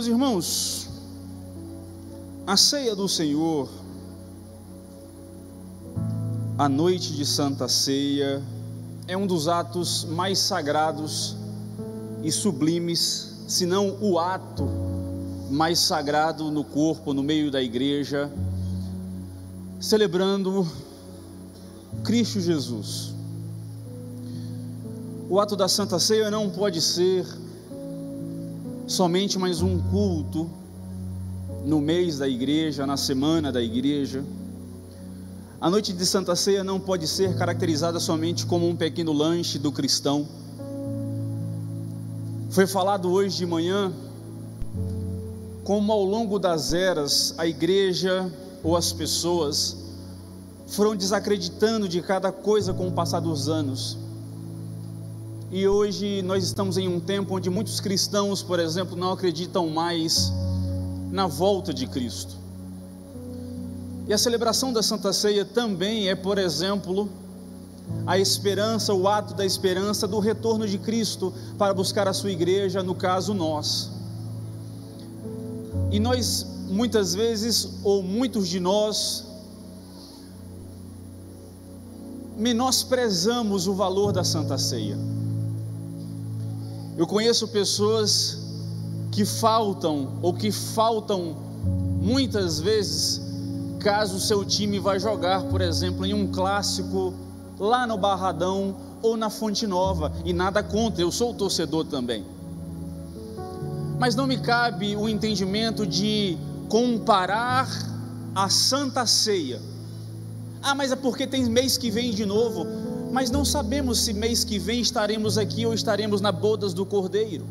Meus irmãos, a ceia do Senhor, a noite de Santa Ceia, é um dos atos mais sagrados e sublimes, se não o ato mais sagrado no corpo, no meio da igreja, celebrando Cristo Jesus. O ato da Santa Ceia não pode ser somente mais um culto no mês da igreja, na semana da igreja. A noite de Santa Ceia não pode ser caracterizada somente como um pequeno lanche do cristão. Foi falado hoje de manhã como ao longo das eras a igreja ou as pessoas foram desacreditando de cada coisa com o passar dos anos. E hoje nós estamos em um tempo onde muitos cristãos, por exemplo, não acreditam mais na volta de Cristo. E a celebração da Santa Ceia também é, por exemplo, a esperança, o ato da esperança do retorno de Cristo para buscar a sua igreja, no caso nós. E nós, muitas vezes, ou muitos de nós, menosprezamos o valor da Santa Ceia. Eu conheço pessoas que faltam muitas vezes, caso o seu time vá jogar, por exemplo, em um clássico lá no Barradão ou na Fonte Nova, e nada contra, eu sou torcedor também, mas não me cabe o entendimento de comparar a Santa Ceia. Mas é porque tem mês que vem de novo. Mas não sabemos se mês que vem estaremos aqui ou estaremos na bodas do Cordeiro.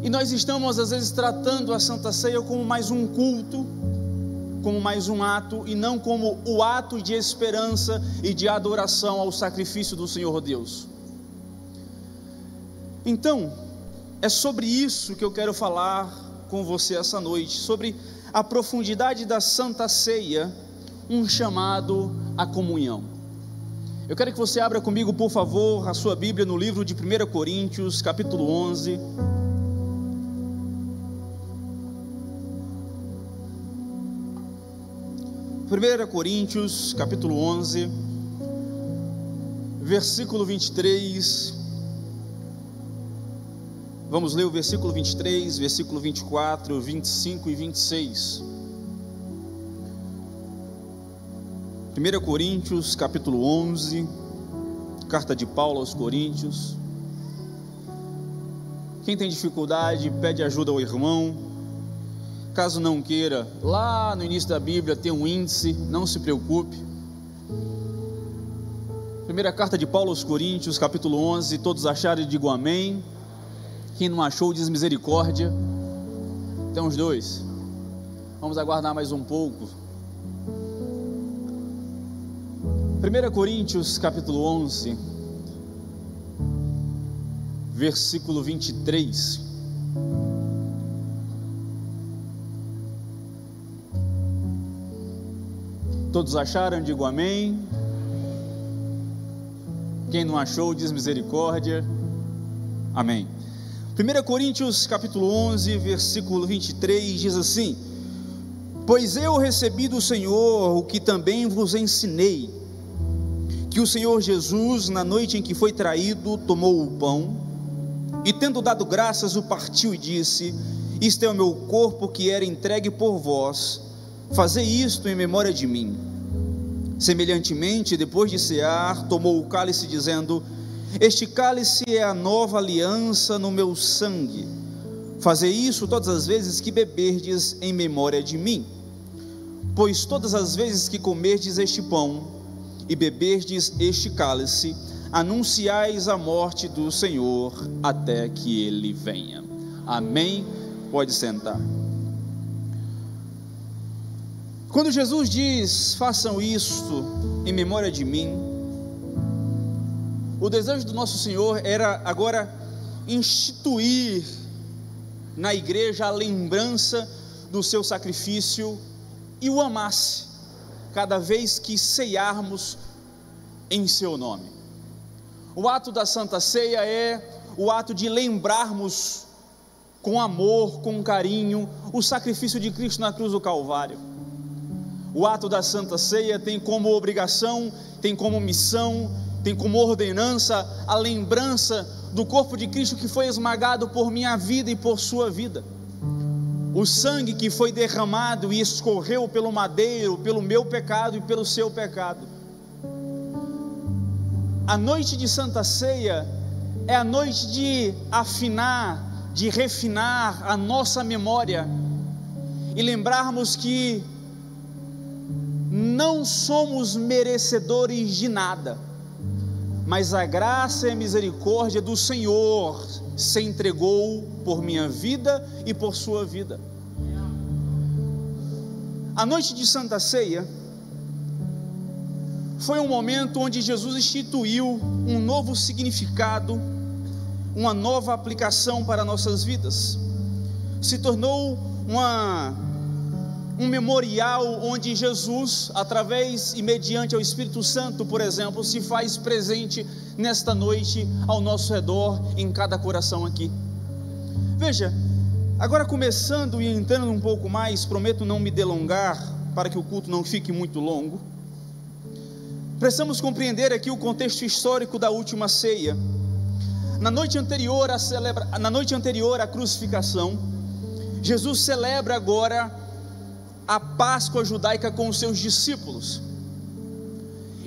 E nós estamos às vezes tratando a Santa Ceia como mais um culto, como mais um ato, e não como o ato de esperança e de adoração ao sacrifício do Senhor Deus. Então, é sobre isso que eu quero falar com você essa noite, sobre a profundidade da Santa Ceia, um chamado à comunhão. Eu quero que você abra comigo, por favor, a sua Bíblia no livro de 1 Coríntios, capítulo 11. Primeira Coríntios, capítulo 11, versículo 23. Vamos ler o versículo 23, versículo 24, 25 e 26. 1 Coríntios, capítulo 11, carta de Paulo aos Coríntios. Quem tem dificuldade, pede ajuda ao irmão. Caso não queira, lá no início da Bíblia tem um índice, não se preocupe. Primeira carta de Paulo aos Coríntios, capítulo 11, todos acharam e digam amém. Quem não achou, diz misericórdia. Tem uns dois. Vamos aguardar mais um pouco. 1 Coríntios, capítulo 11, versículo 23. Todos acharam? Digo amém. Quem não achou, diz misericórdia. Amém. 1 Coríntios, capítulo 11, versículo 23, diz assim: Pois eu recebi do Senhor o que também vos ensinei, que o Senhor Jesus, na noite em que foi traído, tomou o pão, e tendo dado graças, o partiu e disse: Isto é o meu corpo que era entregue por vós, fazei isto em memória de mim. Semelhantemente, depois de cear, tomou o cálice, dizendo: Este cálice é a nova aliança no meu sangue, fazei isso todas as vezes que beberdes em memória de mim. Pois todas as vezes que comerdes este pão e beberdes este cálice, anunciais a morte do Senhor até que Ele venha. Amém? Pode sentar. Quando Jesus diz, façam isto em memória de mim, o desejo do nosso Senhor era agora instituir na igreja a lembrança do seu sacrifício e o amasse cada vez que ceiarmos em seu nome. O ato da Santa Ceia é o ato de lembrarmos com amor, com carinho, o sacrifício de Cristo na cruz do Calvário. O ato da Santa Ceia tem como obrigação, tem como missão, tem como ordenança a lembrança do corpo de Cristo que foi esmagado por minha vida e por sua vida. O sangue que foi derramado e escorreu pelo madeiro, pelo meu pecado e pelo seu pecado. A noite de Santa Ceia é a noite de afinar, de refinar a nossa memória e lembrarmos que não somos merecedores de nada, mas a graça e a misericórdia do Senhor se entregou por minha vida e por sua vida. A noite de Santa Ceia foi um momento onde Jesus instituiu um novo significado, uma nova aplicação para nossas vidas. Se tornou um memorial onde Jesus, através e mediante o Espírito Santo, por exemplo, se faz presente nesta noite ao nosso redor, em cada coração aqui. Veja, agora começando e entrando um pouco mais, prometo não me delongar para que o culto não fique muito longo. Precisamos compreender aqui o contexto histórico da última ceia. Na noite anterior à crucificação, Jesus celebra agora a Páscoa judaica com os seus discípulos.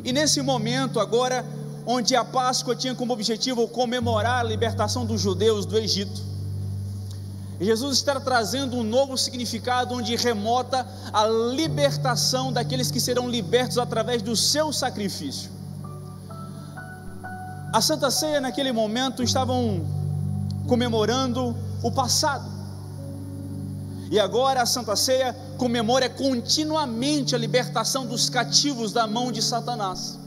E nesse momento agora, onde a Páscoa tinha como objetivo comemorar a libertação dos judeus do Egito, Jesus está trazendo um novo significado, onde remota a libertação daqueles que serão libertos através do seu sacrifício. A Santa Ceia naquele momento estavam comemorando o passado, e agora a Santa Ceia comemora continuamente a libertação dos cativos da mão de Satanás.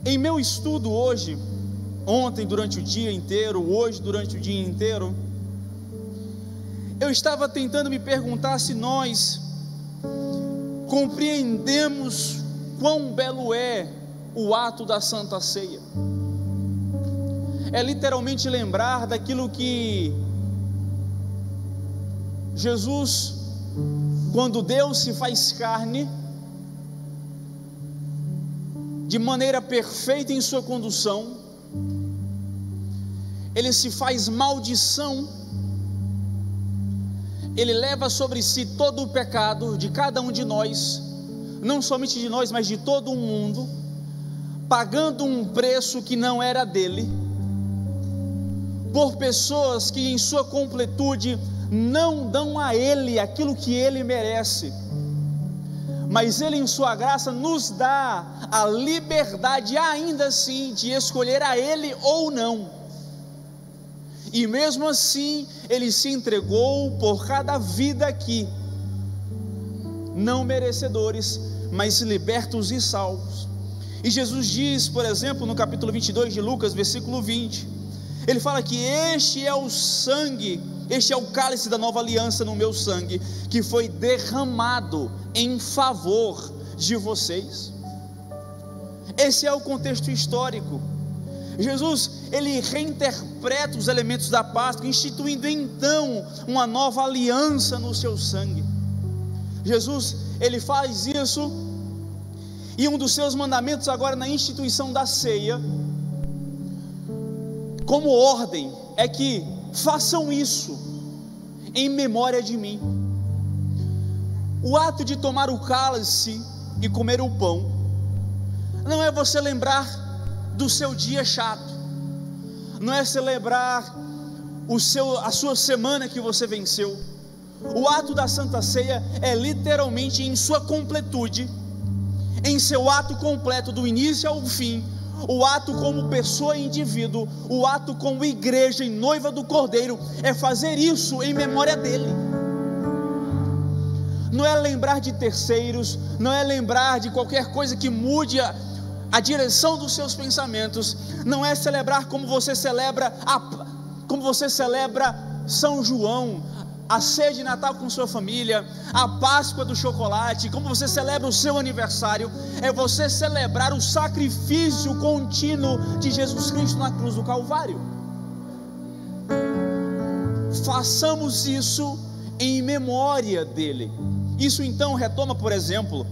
Em meu estudo hoje, ontem durante o dia inteiro, hoje durante o dia inteiro, eu estava tentando me perguntar se nós compreendemos quão belo é o ato da Santa Ceia. É literalmente lembrar daquilo que Jesus, quando Deus se faz carne, de maneira perfeita em sua condução, ele se faz maldição, ele leva sobre si todo o pecado de cada um de nós, não somente de nós, mas de todo o mundo, pagando um preço que não era dele, por pessoas que em sua completude não dão a ele aquilo que ele merece, mas ele em sua graça nos dá a liberdade ainda assim de escolher a ele ou não. E mesmo assim ele se entregou por cada vida aqui, não merecedores, mas libertos e salvos. E Jesus diz, por exemplo, no capítulo 22 de Lucas, versículo 20, ele fala que este é o sangue, este é o cálice da nova aliança no meu sangue, que foi derramado em favor de vocês. Esse é o contexto histórico. Jesus, ele reinterpreta os elementos da Páscoa, instituindo então uma nova aliança no seu sangue. Jesus, ele faz isso, e um dos seus mandamentos agora na instituição da ceia, como ordem, é que façam isso em memória de mim. O ato de tomar o cálice e comer o pão não é você lembrar do seu dia chato, não é celebrar a sua semana que você venceu. O ato da Santa Ceia é literalmente em sua completude, em seu ato completo, do início ao fim, o ato como pessoa e indivíduo, o ato como igreja e noiva do Cordeiro, é fazer isso em memória dele. Não é lembrar de terceiros, não é lembrar de qualquer coisa que mude a direção dos seus pensamentos, não é celebrar como você celebra São João, a ceia de Natal com sua família, a Páscoa do chocolate, como você celebra o seu aniversário, é você celebrar o sacrifício contínuo de Jesus Cristo na cruz do Calvário. Façamos isso em memória dele. Isso então retoma, por exemplo,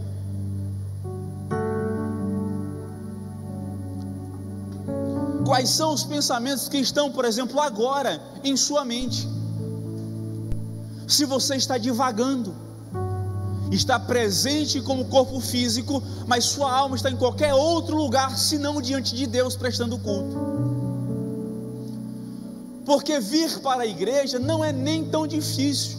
quais são os pensamentos que estão, por exemplo, agora em sua mente. Se você está divagando, está presente como corpo físico, mas sua alma está em qualquer outro lugar, senão diante de Deus prestando culto. Porque vir para a igreja não é nem tão difícil,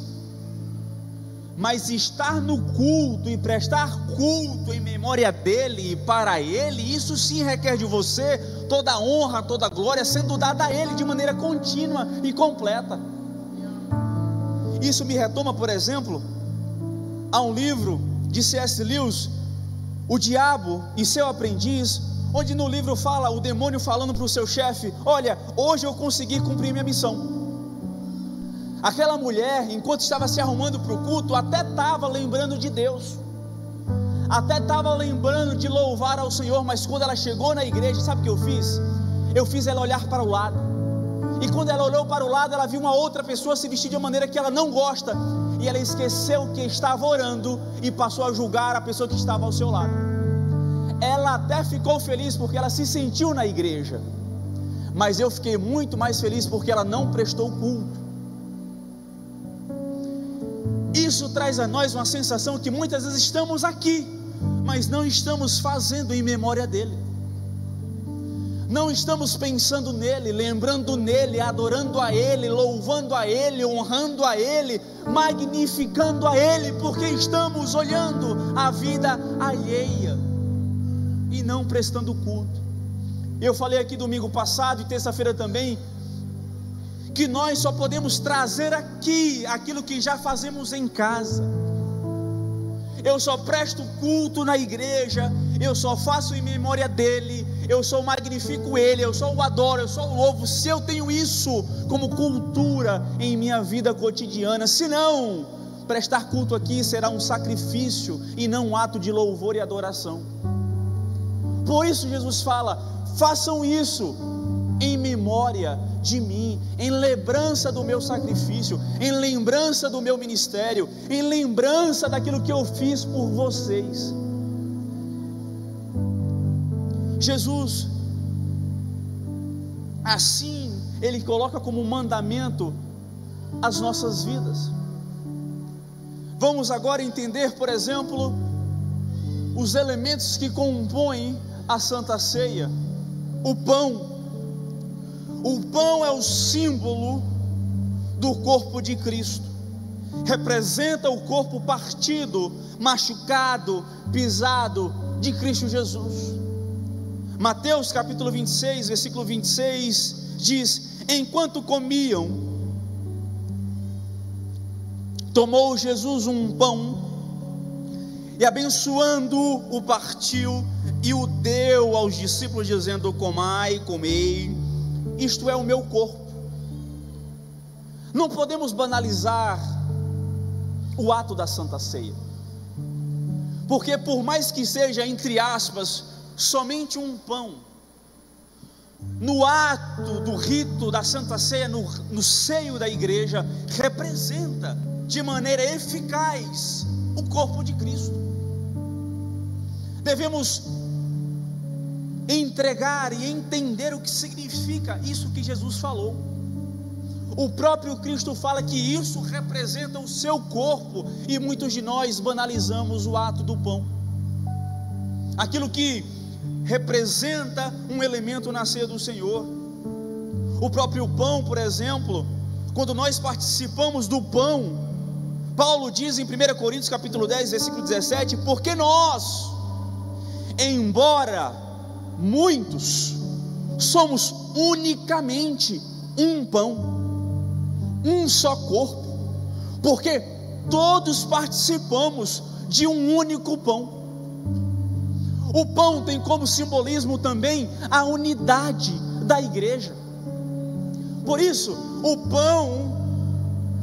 mas estar no culto e prestar culto em memória dele e para ele, isso sim requer de você toda a honra, toda a glória sendo dada a ele de maneira contínua e completa. Isso me retoma, por exemplo, a um livro de C.S. Lewis, O Diabo e Seu Aprendiz, onde no livro fala o demônio falando para o seu chefe: olha, hoje eu consegui cumprir minha missão. Aquela mulher, enquanto estava se arrumando para o culto, até estava lembrando de Deus, até estava lembrando de louvar ao Senhor, mas quando ela chegou na igreja, sabe o que eu fiz? Eu fiz ela olhar para o lado, e quando ela olhou para o lado, ela viu uma outra pessoa se vestir de uma maneira que ela não gosta, e ela esqueceu que estava orando, e passou a julgar a pessoa que estava ao seu lado. Ela até ficou feliz porque ela se sentiu na igreja, mas eu fiquei muito mais feliz porque ela não prestou culto. Isso traz a nós uma sensação que muitas vezes estamos aqui, mas não estamos fazendo em memória dele, não estamos pensando nele, lembrando nele, adorando a ele, louvando a ele, honrando a ele, magnificando a ele, porque estamos olhando a vida alheia e não prestando culto. Eu falei aqui domingo passado e terça-feira também, que nós só podemos trazer aqui aquilo que já fazemos em casa. Eu só presto culto na igreja, eu só faço em memória dele, eu só magnifico ele, eu só o adoro, eu só o louvo, se eu tenho isso como cultura em minha vida cotidiana. Se não, prestar culto aqui será um sacrifício e não um ato de louvor e adoração. Por isso Jesus fala: façam isso em memória de mim, em lembrança do meu sacrifício, em lembrança do meu ministério, em lembrança daquilo que eu fiz por vocês. Jesus, assim, Ele coloca como mandamento as nossas vidas. Vamos agora entender, por exemplo, os elementos que compõem a Santa Ceia. O pão. O pão é o símbolo do corpo de Cristo, representa o corpo partido, machucado, pisado de Cristo Jesus. Mateus capítulo 26, versículo 26 diz: enquanto comiam, tomou Jesus um pão e abençoando-o, o partiu e o deu aos discípulos, dizendo: comai, comei, isto é o meu corpo. Não podemos banalizar o ato da Santa Ceia, porque por mais que seja, entre aspas, somente um pão, no ato do rito da Santa Ceia, no seio da igreja, representa de maneira eficaz o corpo de Cristo. Devemos entregar e entender o que significa isso que Jesus falou. O próprio Cristo fala que isso representa o seu corpo, e muitos de nós banalizamos o ato do pão, aquilo que representa um elemento na ceia do Senhor. O próprio pão, por exemplo, quando nós participamos do pão, Paulo diz em 1 Coríntios capítulo 10, versículo 17: porque nós, embora muitos, somos unicamente um pão, um só corpo, porque todos participamos de um único pão. O pão tem como simbolismo também a unidade da igreja. Por isso, o pão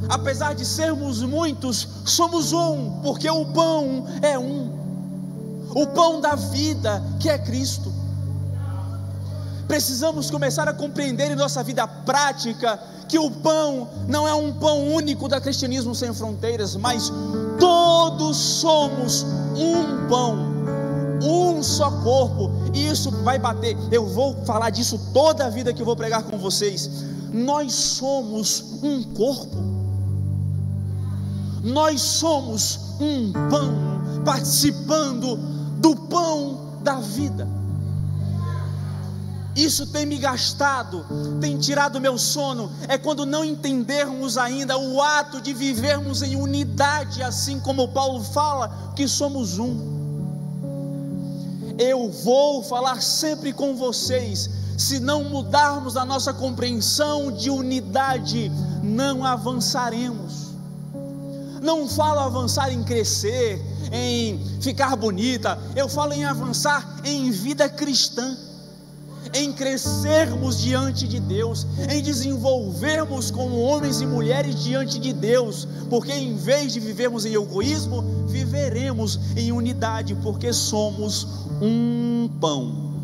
apesar de sermos muitos, somos um, porque o pão é um, o pão da vida, que é Cristo. Precisamos começar a compreender em nossa vida prática que o pão não é um pão único da Cristianismo Sem Fronteiras, mas todos somos um pão, um só corpo, e isso vai bater. Eu vou falar disso toda a vida que eu vou pregar com vocês. Nós somos um corpo, nós somos um pão, participando do pão da vida. Isso tem me gastado, tem tirado meu sono, é quando não entendermos ainda o ato de vivermos em unidade, assim como Paulo fala que somos um. Eu vou falar sempre com vocês, se não mudarmos a nossa compreensão de unidade, não avançaremos. Não falo avançar em crescer, em ficar bonita, eu falo em avançar em vida cristã, em crescermos diante de Deus, em desenvolvermos como homens e mulheres diante de Deus, porque em vez de vivermos em egoísmo, viveremos em unidade, porque somos um pão,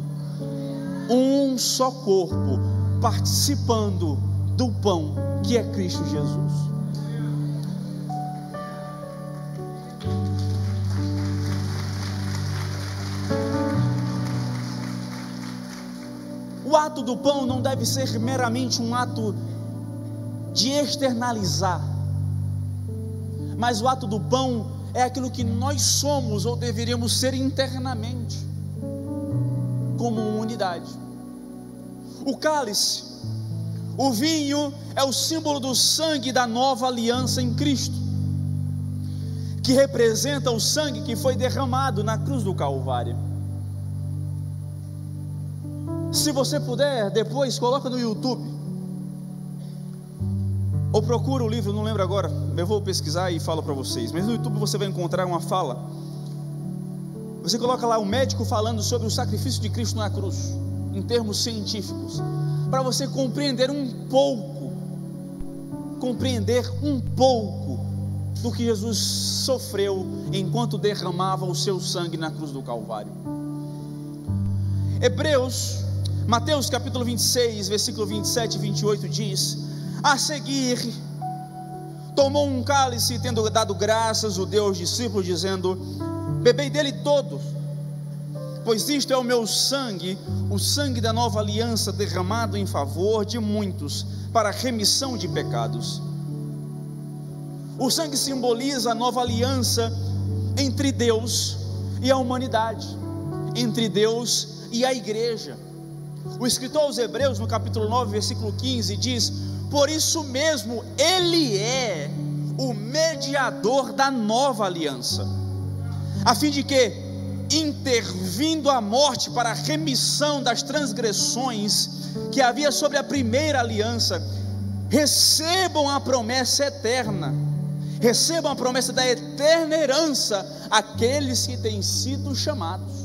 um só corpo, participando do pão que é Cristo Jesus. O ato do pão não deve ser meramente um ato de externalizar, mas o ato do pão é aquilo que nós somos ou deveríamos ser internamente, como uma unidade. O cálice, o vinho, é o símbolo do sangue da nova aliança em Cristo, que representa o sangue que foi derramado na cruz do Calvário. Se você puder, depois coloca no YouTube, ou procura o livro, não lembro agora, eu vou pesquisar e falo para vocês, mas no YouTube você vai encontrar uma fala, você coloca lá o médico falando sobre o sacrifício de Cristo na cruz, em termos científicos, para você compreender um pouco do que Jesus sofreu, enquanto derramava o seu sangue na cruz do Calvário. Mateus capítulo 26, versículo 27 e 28 diz: a seguir, tomou um cálice e tendo dado graças, o deu aos discípulos, dizendo: bebei dele todos, pois isto é o meu sangue, o sangue da nova aliança, derramado em favor de muitos, para a remissão de pecados. O sangue simboliza a nova aliança entre Deus e a humanidade, entre Deus e a igreja. O escritor aos Hebreus, no capítulo 9, versículo 15, diz: por isso mesmo, ele é o mediador da nova aliança, a fim de que, intervindo a morte para a remissão das transgressões que havia sobre a primeira aliança, recebam a promessa eterna, recebam a promessa da eterna herança, aqueles que têm sido chamados.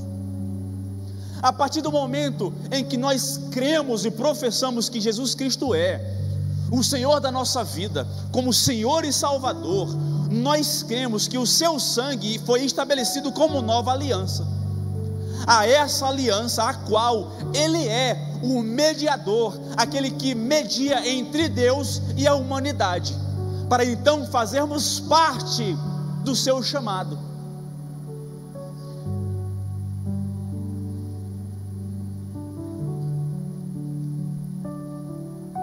A partir do momento em que nós cremos e professamos que Jesus Cristo é o Senhor da nossa vida, como Senhor e Salvador, nós cremos que o seu sangue foi estabelecido como nova aliança. A essa aliança, a qual ele é o mediador, aquele que media entre Deus e a humanidade, para então fazermos parte do seu chamado.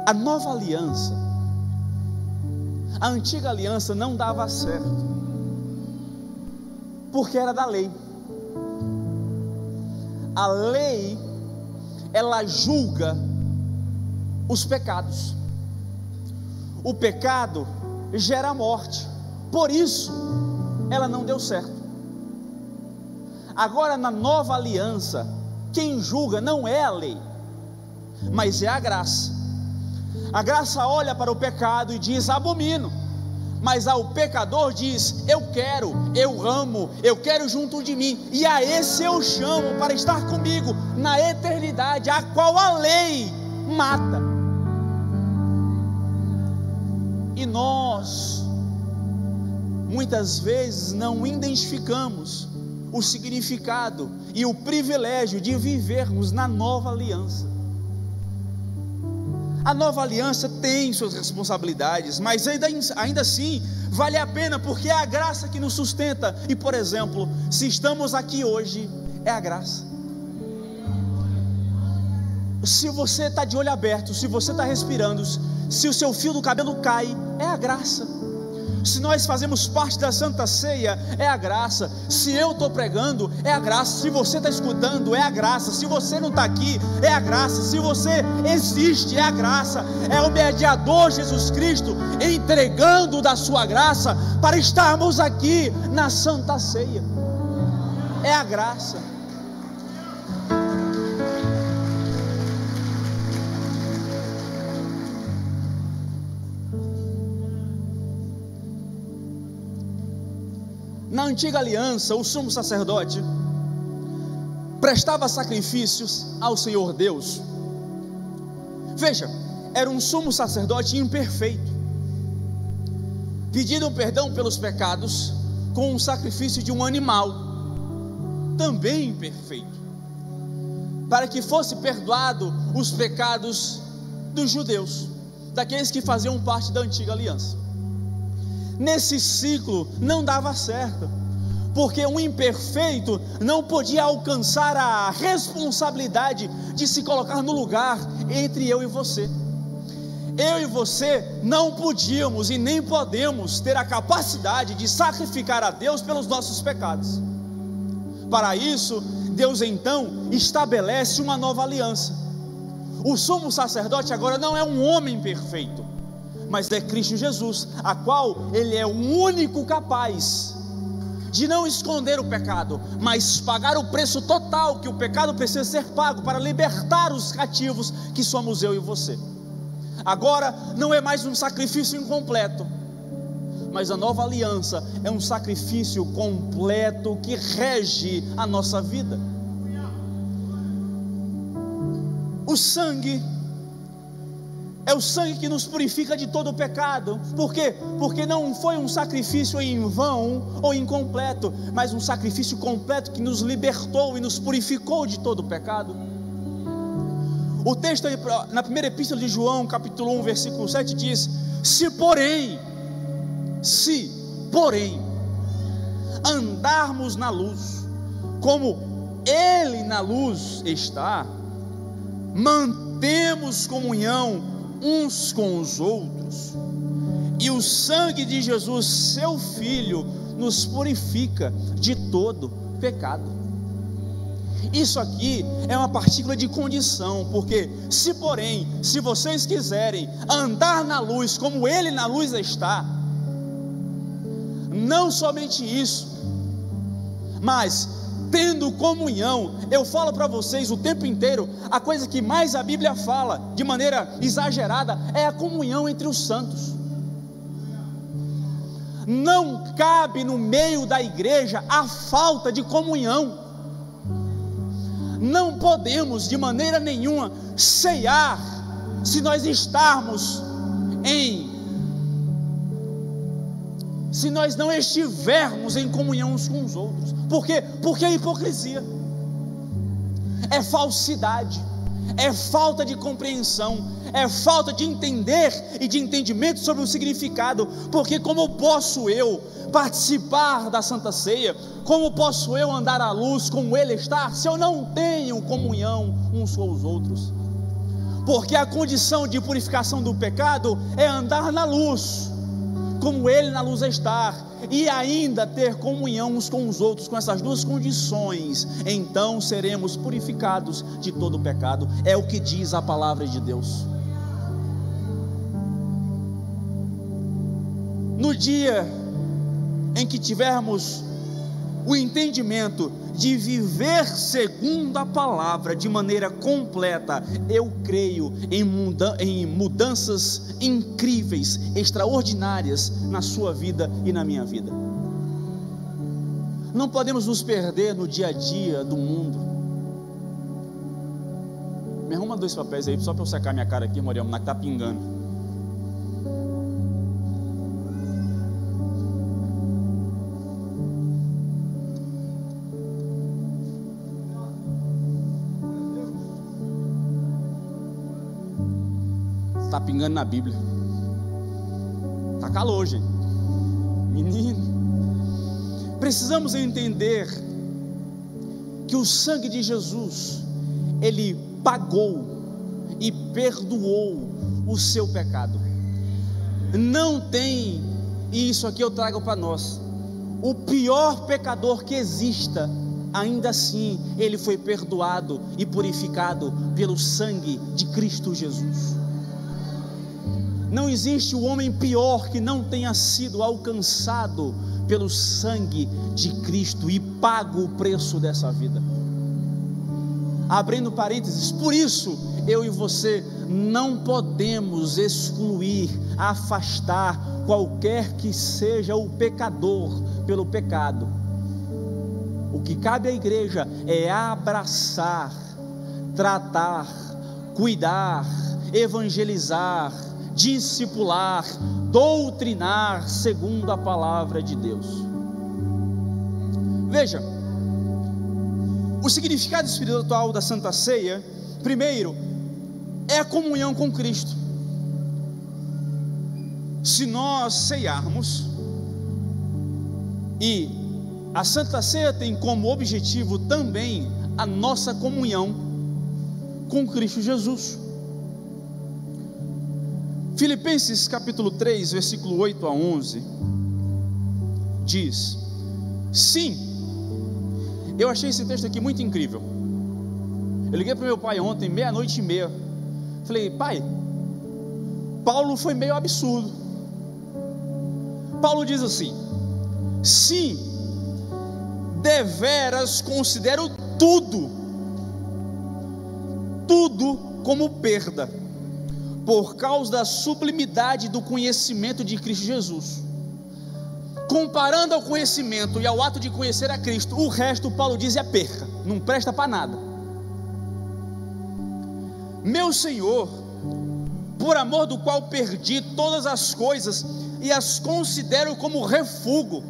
A nova aliança, a antiga aliança não dava certo, porque era da lei. A lei, ela julga os pecados. O pecado gera morte, por isso ela não deu certo. Agora, na nova aliança, quem julga não é a lei, mas é a graça. A graça olha para o pecado e diz: abomino. Mas ao pecador diz: eu quero, eu amo, eu quero junto de mim, e a esse eu chamo para estar comigo na eternidade, a qual a lei mata. E nós, muitas vezes, não identificamos o significado e o privilégio de vivermos na nova aliança. A nova aliança tem suas responsabilidades, mas ainda assim vale a pena, porque é a graça que nos sustenta. E, por exemplo, se estamos aqui hoje, é a graça. Se você está de olho aberto, se você está respirando, se o seu fio do cabelo cai, é a graça. Se nós fazemos parte da Santa Ceia, é a graça. Se eu estou pregando, é a graça. Se você está escutando, é a graça. Se você não está aqui, é a graça. Se você existe, é a graça. É o mediador Jesus Cristo entregando da sua graça para estarmos aqui na Santa Ceia. É a graça. Na antiga aliança, o sumo sacerdote prestava sacrifícios ao Senhor Deus. Veja, era um sumo sacerdote imperfeito, pedindo perdão pelos pecados com o sacrifício de um animal, também imperfeito, para que fosse perdoado os pecados dos judeus, daqueles que faziam parte da antiga aliança. Nesse ciclo não dava certo, porque um imperfeito não podia alcançar a responsabilidade de se colocar no lugar entre eu e você. Eu e você não podíamos e nem podemos ter a capacidade de sacrificar a Deus pelos nossos pecados. Para isso, Deus então estabelece uma nova aliança. O sumo sacerdote agora não é um homem perfeito, mas é Cristo Jesus, a qual Ele é o único capaz de não esconder o pecado, mas pagar o preço total que o pecado precisa ser pago para libertar os cativos que somos eu e você. Agora não é mais um sacrifício incompleto, mas a nova aliança é um sacrifício completo que rege a nossa vida. O sangue é o sangue que nos purifica de todo o pecado. Por quê? Porque não foi um sacrifício em vão ou incompleto, mas um sacrifício completo que nos libertou e nos purificou de todo o pecado. O texto na primeira epístola de João, capítulo 1, versículo 7 diz: se porém andarmos na luz, como Ele na luz está, mantemos comunhão uns com os outros, e o sangue de Jesus, seu Filho, nos purifica de todo pecado. Isso aqui é uma partícula de condição, porque se vocês quiserem andar na luz como Ele na luz está, não somente isso, mas tendo comunhão. Eu falo para vocês o tempo inteiro, a coisa que mais a Bíblia fala, de maneira exagerada, é a comunhão entre os santos. Não cabe no meio da igreja a falta de comunhão. Não podemos de maneira nenhuma ceiar se nós se nós não estivermos em comunhão uns com os outros. Por quê? Porque é hipocrisia, é falsidade, é falta de compreensão, é falta de entender e de entendimento sobre o significado. Porque como posso eu participar da Santa Ceia, como posso eu andar à luz como Ele está, se eu não tenho comunhão uns com os outros? Porque a condição de purificação do pecado é andar na luz como Ele na luz está, e ainda ter comunhão uns com os outros. Com essas duas condições, então seremos purificados de todo o pecado. É o que diz a palavra de Deus. No dia em que tivermos o entendimento de viver segundo a palavra de maneira completa, eu creio em mudanças incríveis, extraordinárias na sua vida e na minha vida. Não podemos nos perder no dia a dia do mundo. Me arruma 2 papéis aí, só para eu secar minha cara aqui, Moriamo, que está pingando. Está pingando na Bíblia. Está calor, gente. Menino. Precisamos entender que o sangue de Jesus, Ele pagou e perdoou o seu pecado. Não tem, e isso aqui eu trago para nós, o pior pecador que exista, ainda assim ele foi perdoado e purificado pelo sangue de Cristo Jesus. Não existe o homem pior que não tenha sido alcançado pelo sangue de Cristo e pago o preço dessa vida. Abrindo parênteses, por isso eu e você não podemos excluir, afastar qualquer que seja o pecador pelo pecado. O que cabe à igreja é abraçar, tratar, cuidar, evangelizar, discipular, doutrinar segundo a palavra de Deus. Veja, o significado espiritual da Santa Ceia, primeiro, é a comunhão com Cristo. Se nós ceiarmos, e a Santa Ceia tem como objetivo também a nossa comunhão com Cristo Jesus. Filipenses capítulo 3, versículo 8 a 11, diz: sim, eu achei esse texto aqui muito incrível. Eu liguei para o meu pai ontem, 00:30. Falei: pai, Paulo foi meio absurdo. Paulo diz assim: sim, deveras considero tudo como perda, por causa da sublimidade do conhecimento de Cristo Jesus. Comparando ao conhecimento e ao ato de conhecer a Cristo, o resto, Paulo diz, é perca, não presta para nada. Meu Senhor, por amor do qual perdi todas as coisas e as considero como refúgio.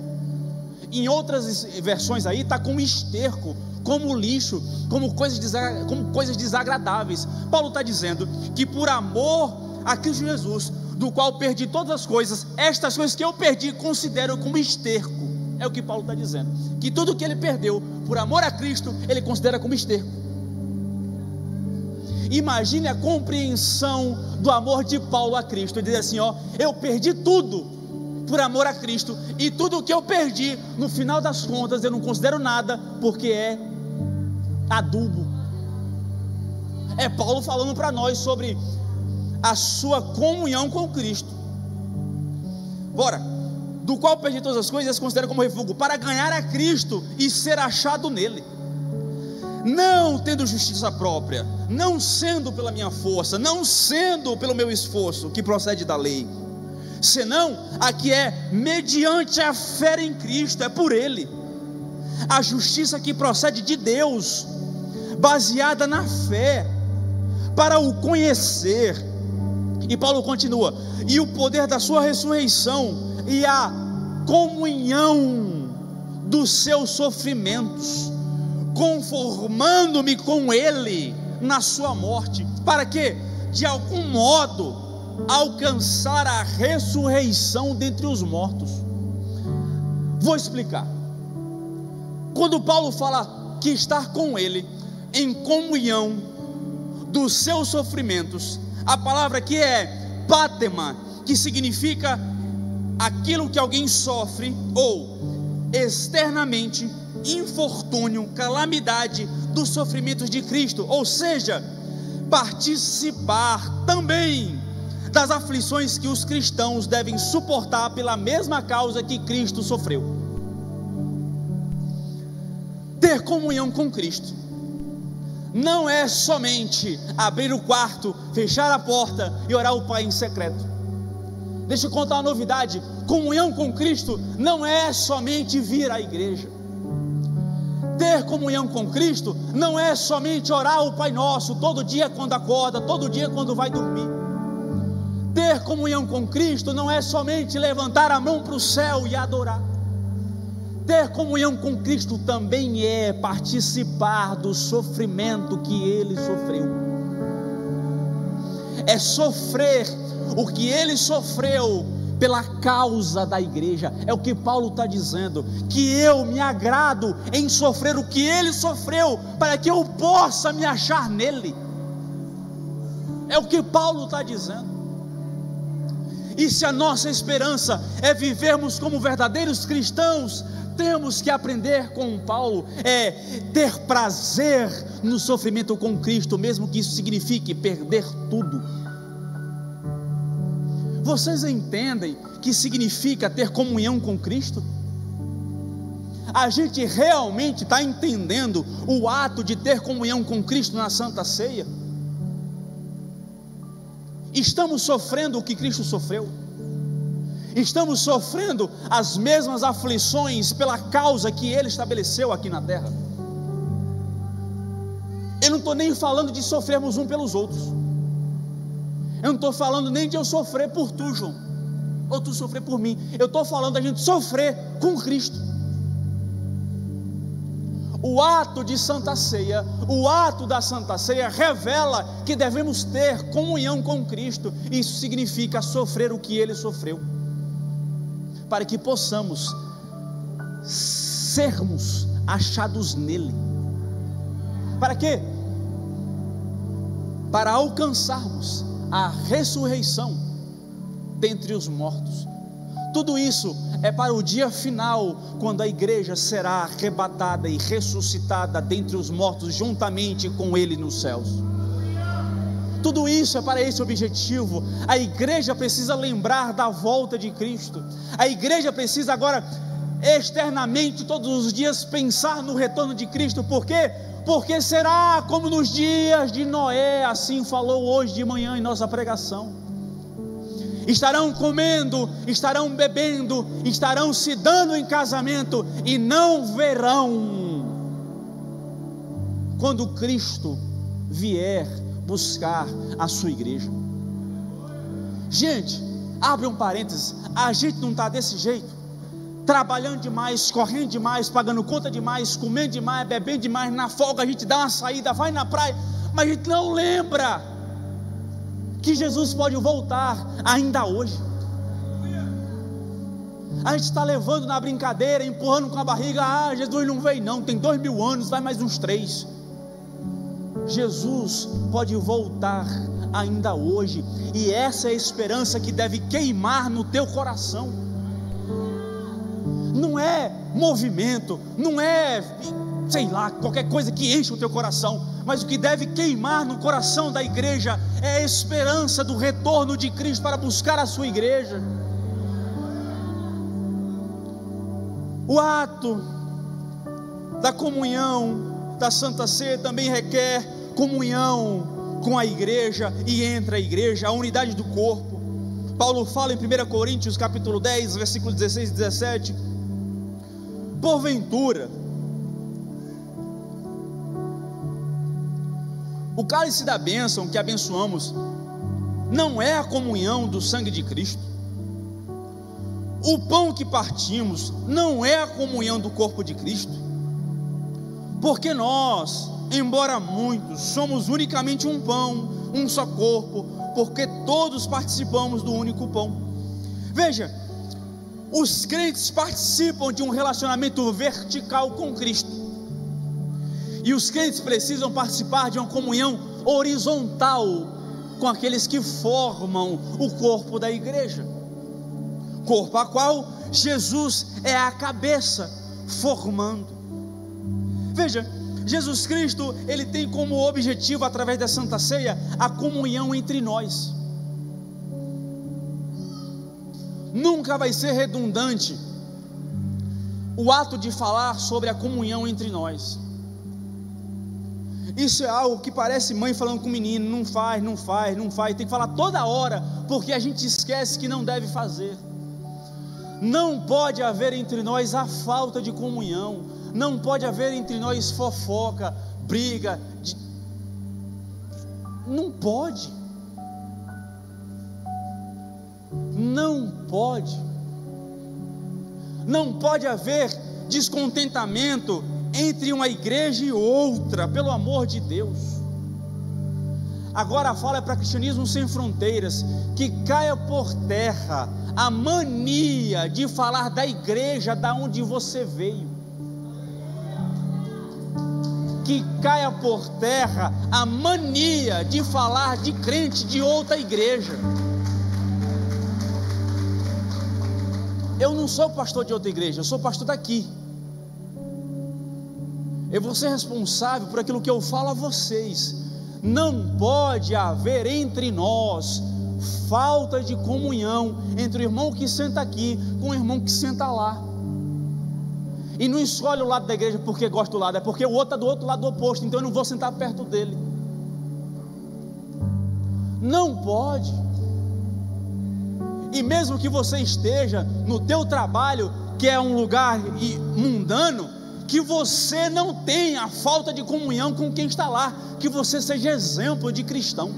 Em outras versões aí está como esterco, como lixo, como coisas desagradáveis. Paulo está dizendo que por amor a Cristo Jesus, do qual perdi todas as coisas, estas coisas que eu perdi considero como esterco. É o que Paulo está dizendo, que tudo que ele perdeu por amor a Cristo, ele considera como esterco. Imagine a compreensão do amor de Paulo a Cristo. Ele diz assim: ó, eu perdi tudo por amor a Cristo, e tudo que eu perdi, no final das contas, eu não considero nada, porque é adubo. É Paulo falando para nós sobre a sua comunhão com Cristo. Bora, do qual perdi todas as coisas, considero como refúgio, para ganhar a Cristo e ser achado nele, não tendo justiça própria, não sendo pela minha força, não sendo pelo meu esforço, que procede da lei, senão a que é mediante a fé em Cristo, é por ele, a justiça que procede de Deus, baseada na fé, para o conhecer. E Paulo continua: e o poder da sua ressurreição, e a comunhão dos seus sofrimentos, conformando-me com ele na sua morte, para que, de algum modo, alcançar a ressurreição dentre os mortos. Vou explicar. Quando Paulo fala que estar com ele em comunhão dos seus sofrimentos, a palavra aqui é pátema, que significa aquilo que alguém sofre, ou externamente, infortúnio, calamidade dos sofrimentos de Cristo, ou seja, participar também das aflições que os cristãos devem suportar pela mesma causa que Cristo sofreu. Ter comunhão com Cristo não é somente abrir o quarto, fechar a porta e orar ao Pai em secreto. Deixa eu contar uma novidade: comunhão com Cristo não é somente vir à igreja. Ter comunhão com Cristo não é somente orar ao Pai Nosso todo dia quando acorda, todo dia quando vai dormir. Ter comunhão com Cristo não é somente levantar a mão para o céu e adorar. Ter comunhão com Cristo também é participar do sofrimento que Ele sofreu. é sofrer o que ele sofreu pela causa da igreja. É o que Paulo está dizendo, que eu me agrado em sofrer o que ele sofreu, para que eu possa me achar nele. É o que Paulo está dizendo. E se a nossa esperança é vivermos como verdadeiros cristãos, temos que aprender com Paulo, ter prazer no sofrimento com Cristo, mesmo que isso signifique perder tudo. Vocês entendem que significa ter comunhão com Cristo? A gente realmente está entendendo o ato de ter comunhão com Cristo na Santa Ceia? Estamos sofrendo o que Cristo sofreu? Estamos sofrendo as mesmas aflições pela causa que Ele estabeleceu aqui na terra? Eu não estou nem falando de sofrermos um pelos outros. Eu não estou falando nem de eu sofrer por tu, João, ou tu sofrer por mim. Eu estou falando da gente sofrer com Cristo. O ato de Santa Ceia, o ato da Santa Ceia revela que devemos ter comunhão com Cristo. Isso significa sofrer o que Ele sofreu, para que possamos sermos achados nele. Para quê? Para alcançarmos a ressurreição dentre os mortos. Tudo isso é para o dia final, quando a igreja será arrebatada e ressuscitada dentre os mortos, juntamente com Ele nos céus. Tudo isso é para esse objetivo. A igreja precisa lembrar da volta de Cristo. A igreja precisa agora, externamente, todos os dias, pensar no retorno de Cristo. Por quê? Porque será como nos dias de Noé, assim falou hoje de manhã em nossa pregação. Estarão comendo, estarão bebendo, estarão se dando em casamento e não verão quando Cristo vier buscar a sua igreja. Gente, abre um parênteses, a gente não está desse jeito, trabalhando demais, correndo demais, pagando conta demais, comendo demais, bebendo demais. Na folga a gente dá uma saída, vai na praia, mas a gente não lembra que Jesus pode voltar ainda hoje. A gente está levando na brincadeira, empurrando com a barriga. Jesus não veio não, tem 2000 anos, vai mais uns 3. Jesus pode voltar ainda hoje, e essa é a esperança que deve queimar no teu coração. Não é movimento, não é, sei lá, qualquer coisa que enche o teu coração, mas o que deve queimar no coração da igreja é a esperança do retorno de Cristo para buscar a sua igreja. O ato da comunhão da Santa Ceia também requer comunhão com a igreja e entre a igreja, a unidade do corpo. Paulo fala em 1 Coríntios capítulo 10, versículos 16 e 17: porventura, o cálice da bênção que abençoamos não é a comunhão do sangue de Cristo? O pão que partimos não é a comunhão do corpo de Cristo? Porque nós, embora muitos, somos unicamente um pão, um só corpo, porque todos participamos do único pão. Veja, os crentes participam de um relacionamento vertical com Cristo, e os crentes precisam participar de uma comunhão horizontal com aqueles que formam o corpo da igreja, corpo a qual Jesus é a cabeça, formando. Veja, Jesus Cristo, Ele tem como objetivo, através da Santa Ceia, a comunhão entre nós. Nunca vai ser redundante o ato de falar sobre a comunhão entre nós. Isso é algo que parece mãe falando com o menino: não faz, não faz, não faz. Tem que falar toda hora, porque a gente esquece que não deve fazer. Não pode haver entre nós a falta de comunhão. Não pode haver entre nós fofoca, briga. Não pode. Não pode. Não pode haver descontentamento entre uma igreja e outra, pelo amor de Deus. Agora a fala é para Cristianismo Sem Fronteiras. Que caia por terra a mania de falar da igreja da onde você veio. Que caia por terra a mania de falar de crente de outra igreja. Eu não sou pastor de outra igreja, eu sou pastor daqui. Eu vou ser responsável por aquilo que eu falo a vocês. Não pode haver entre nós falta de comunhão entre o irmão que senta aqui com o irmão que senta lá. E não escolhe o lado da igreja porque gosta do lado, é porque o outro está do outro lado oposto, então eu não vou sentar perto dele. Não pode. E mesmo que você esteja no teu trabalho, que é um lugar mundano, que você não tenha falta de comunhão com quem está lá, que você seja exemplo de cristão.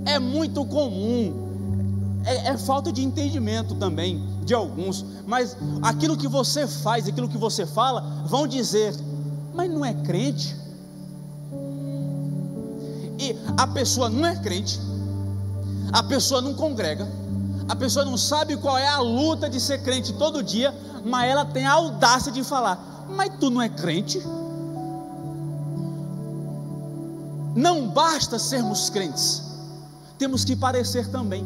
É muito comum, é falta de entendimento também de alguns, mas aquilo que você faz, aquilo que você fala, vão dizer, mas não é crente. E a pessoa não é crente, a pessoa não congrega, a pessoa não sabe qual é a luta de ser crente todo dia, mas ela tem a audácia de falar, mas tu não é crente? Não basta sermos crentes, temos que parecer também.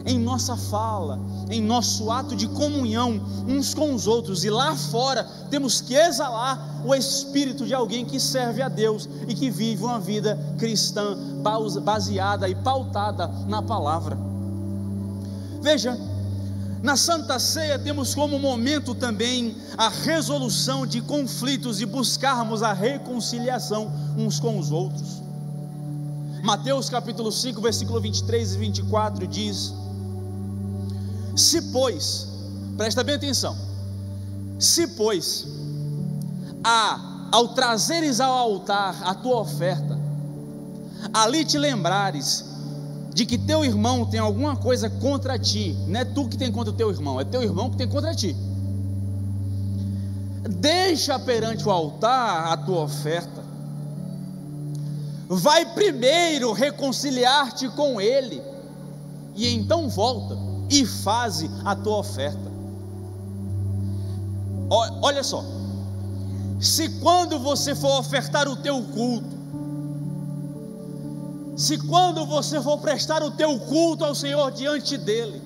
Em nossa fala, em nosso ato de comunhão uns com os outros, e lá fora temos que exalar o espírito de alguém que serve a Deus e que vive uma vida cristã baseada e pautada na palavra. Veja, na Santa Ceia temos como momento também a resolução de conflitos e buscarmos a reconciliação uns com os outros. Mateus capítulo 5, versículo 23 e 24 diz: se pois, presta bem atenção, se pois, ao trazeres ao altar a tua oferta, ali te lembrares de que teu irmão tem alguma coisa contra ti, não é tu que tem contra o teu irmão, é teu irmão que tem contra ti, deixa perante o altar a tua oferta, vai primeiro reconciliar-te com ele, e então volta e faze a tua oferta. Olha só, se quando você for ofertar o teu culto, se quando você for prestar o teu culto ao Senhor diante dele,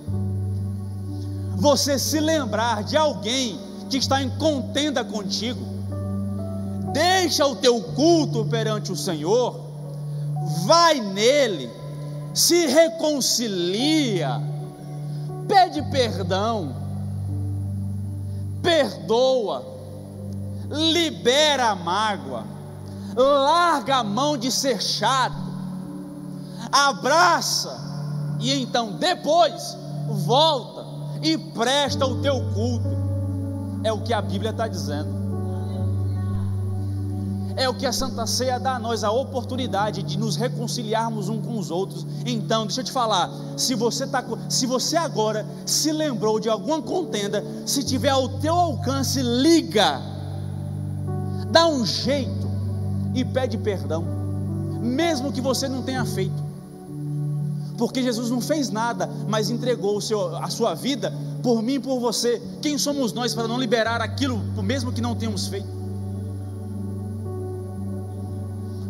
você se lembrar de alguém que está em contenda contigo, deixa o teu culto perante o Senhor, vai nele, se reconcilia, pede perdão, perdoa, libera a mágoa, larga a mão de ser chato, abraça, e então depois volta e presta o teu culto. É o que a Bíblia está dizendo, é o que a Santa Ceia dá a nós, a oportunidade de nos reconciliarmos uns com os outros. Então, deixa eu te falar, se você agora se lembrou de alguma contenda, se tiver ao teu alcance, liga, dá um jeito e pede perdão, mesmo que você não tenha feito, porque Jesus não fez nada, mas entregou a sua vida por mim e por você. Quem somos nós para não liberar aquilo, mesmo que não tenhamos feito?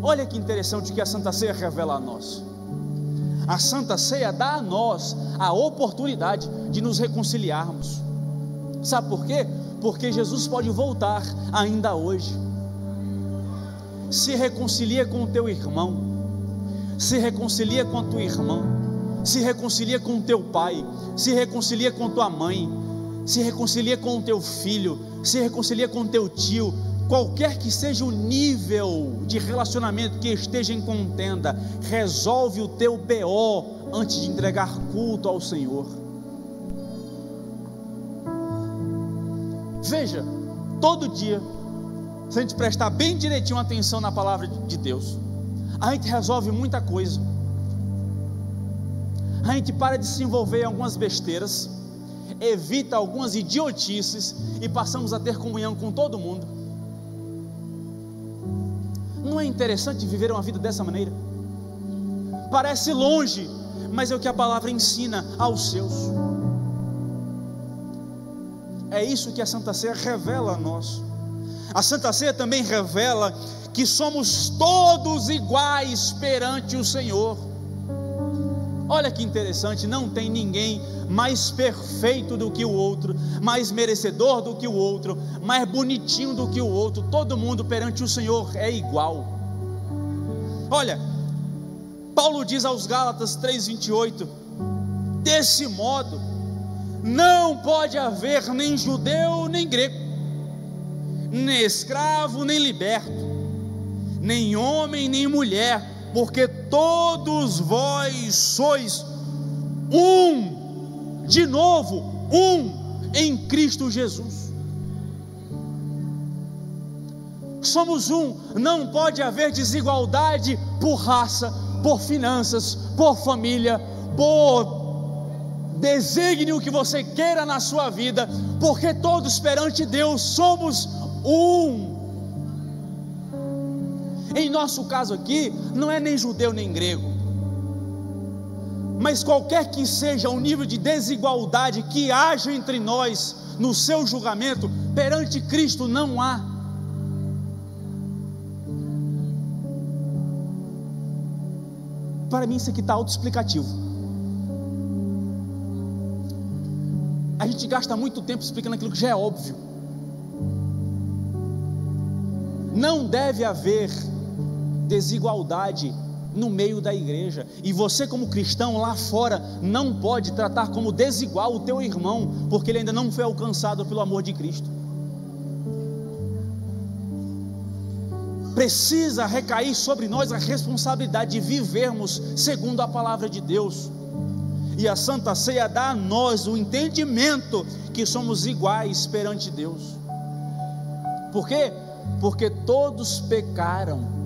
Olha que interessante que a Santa Ceia revela a nós. A Santa Ceia dá a nós a oportunidade de nos reconciliarmos. Sabe por quê? Porque Jesus pode voltar ainda hoje. Se reconcilia com o teu irmão, se reconcilia com a tua irmã, se reconcilia com o teu pai, se reconcilia com tua mãe, se reconcilia com o teu filho, se reconcilia com o teu tio. Qualquer que seja o nível de relacionamento que esteja em contenda, resolve o teu BO antes de entregar culto ao Senhor. Veja, todo dia, se a gente prestar bem direitinho atenção na palavra de Deus, a gente resolve muita coisa. A gente para de se envolver em algumas besteiras, evita algumas idiotices e passamos a ter comunhão com todo mundo. Não é interessante viver uma vida dessa maneira? Parece longe, mas é o que a palavra ensina aos seus. É isso que a Santa Ceia revela a nós. A Santa Ceia também revela que somos todos iguais perante o Senhor. Olha que interessante, não tem ninguém mais perfeito do que o outro, mais merecedor do que o outro, mais bonitinho do que o outro. Todo mundo perante o Senhor é igual. Olha, Paulo diz aos Gálatas 3:28: desse modo não pode haver nem judeu nem grego, nem escravo nem liberto, nem homem nem mulher, porque todos vós sois um, de novo, um em Cristo Jesus. Somos um, não pode haver desigualdade por raça, por finanças, por família, por desígnio que você queira na sua vida, porque todos perante Deus somos um. Em nosso caso aqui, não é nem judeu nem grego, mas qualquer que seja o nível de desigualdade que haja entre nós, no seu julgamento, perante Cristo não há. Para mim isso aqui está autoexplicativo. A gente gasta muito tempo explicando aquilo que já é óbvio. Não deve haver desigualdade no meio da igreja, e você como cristão lá fora não pode tratar como desigual o teu irmão, porque ele ainda não foi alcançado pelo amor de Cristo. Precisa recair sobre nós a responsabilidade de vivermos segundo a palavra de Deus, e a Santa Ceia dá a nós o entendimento que somos iguais perante Deus. Por quê? Porque todos pecaram.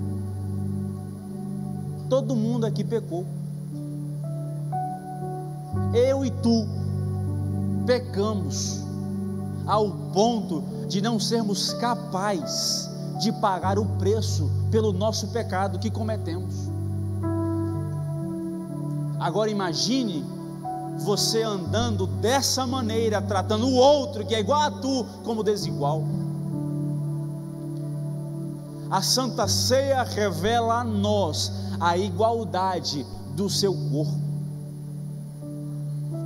Todo mundo aqui pecou. Eu e tu pecamos ao ponto de não sermos capazes de pagar o preço pelo nosso pecado que cometemos. Agora imagine você andando dessa maneira, tratando o outro que é igual a tu como desigual. A Santa Ceia revela a nós a igualdade do seu corpo.